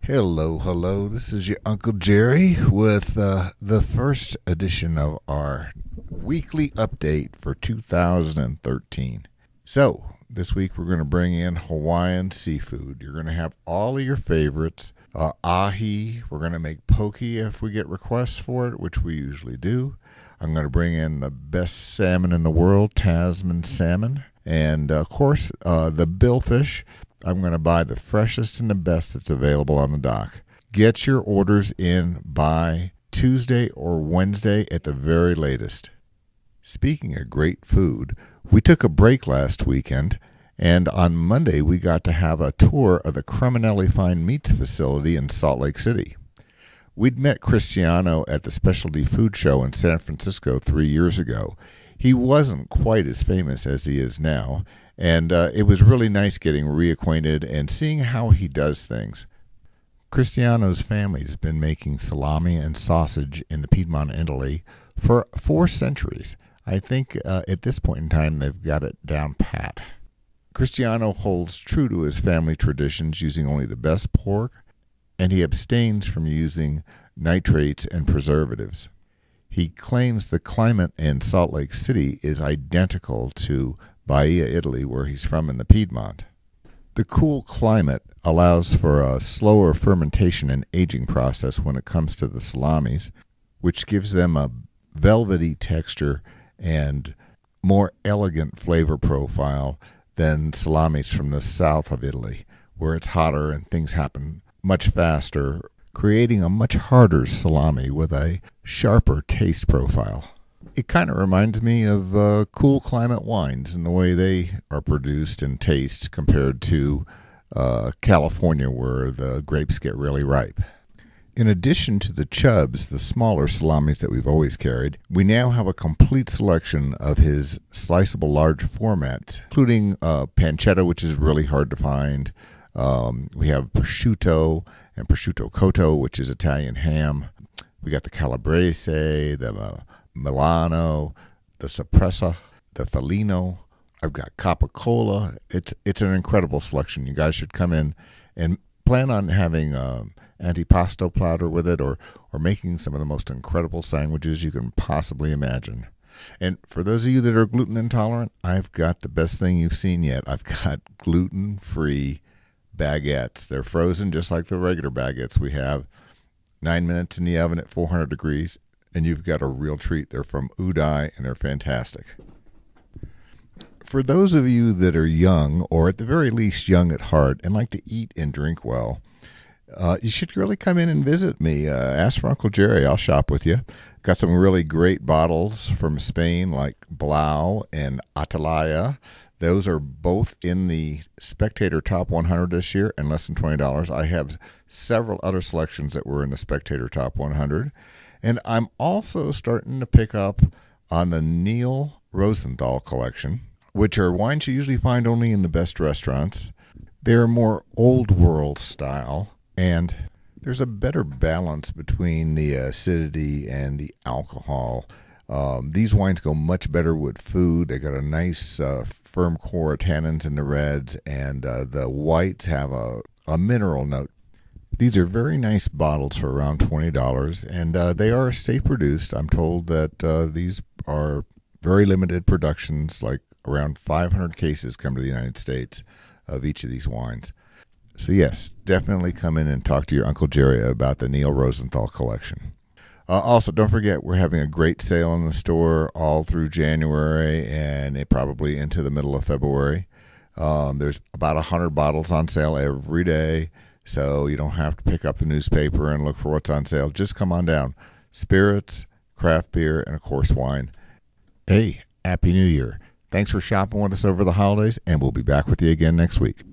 Hello, hello. This is your Uncle Jerry with the first edition of our weekly update for 2013. So, this week we're going to bring in Hawaiian seafood. You're going to have all of your favorites. Ahi, we're going to make poke if we get requests for it, which we usually do. I'm going to bring in the best salmon in the world, Tazman Salmon. And, of course, the Billfish. I'm going to buy the freshest and the best that's available on the dock. Get your orders in by Tuesday or Wednesday at the very latest. Speaking of great food, we took a break last weekend, and on Monday we got to have a tour of the Creminelli Fine Meats facility in Salt Lake City. We'd met Cristiano at the Specialty Food Show in San Francisco 3 years ago. He wasn't quite as famous as he is now, and it was really nice getting reacquainted and seeing how he does things. Cristiano's family's been making salami and sausage in the Piedmont, Italy for 4 centuries. I think at this point in time they've got it down pat. Cristiano holds true to his family traditions, using only the best pork, and he abstains from using nitrates and preservatives. He claims the climate in Salt Lake City is identical to Bahia, Italy, where he's from in the Piedmont. The cool climate allows for a slower fermentation and aging process when it comes to the salamis, which gives them a velvety texture and more elegant flavor profile than salamis from the south of Italy, where it's hotter and things happen much faster, creating a much harder salami with a sharper taste profile. It kind of reminds me of cool climate wines and the way they are produced and taste compared to California, where the grapes get really ripe. In addition to the chubs, the smaller salamis that we've always carried, we now have a complete selection of his sliceable large formats, including pancetta, which is really hard to find. We have prosciutto and prosciutto cotto, which is Italian ham. We got the calabrese, the Milano, the Sorpresa, the Felino. I've got Capicola. It's an incredible selection. You guys should come in and plan on having antipasto platter with it, or making some of the most incredible sandwiches you can possibly imagine. And for those of you that are gluten intolerant, I've got the best thing you've seen yet. I've got gluten-free baguettes. They're frozen just like the regular baguettes we have. 9 minutes in the oven at 400 degrees, and you've got a real treat. They're from Udai, and they're fantastic. For those of you that are young, or at the very least young at heart, and like to eat and drink well, you should really come in and visit me. Ask for Uncle Jerry. I'll shop with you. Got some really great bottles from Spain, like Blau and Atalaya. Those are both in the Spectator Top 100 this year, and less than $20. I have several other selections that were in the Spectator Top 100. And I'm also starting to pick up on the Neal Rosenthal Collection, which are wines you usually find only in the best restaurants. They're more old world style, and there's a better balance between the acidity and the alcohol. These wines go much better with food. They got a nice firm core of tannins in the reds, and the whites have a mineral note. These are very nice bottles for around $20, and they are state produced. I'm told that these are very limited productions, like around 500 cases come to the United States of each of these wines. So yes, definitely come in and talk to your Uncle Jerry about the Neal Rosenthal Collection. Also, don't forget, we're having a great sale in the store all through January and probably into the middle of February. There's about 100 bottles on sale every day, so you don't have to pick up the newspaper and look for what's on sale. Just come on down. Spirits, craft beer, and, of course, wine. Hey, Happy New Year. Thanks for shopping with us over the holidays, and we'll be back with you again next week.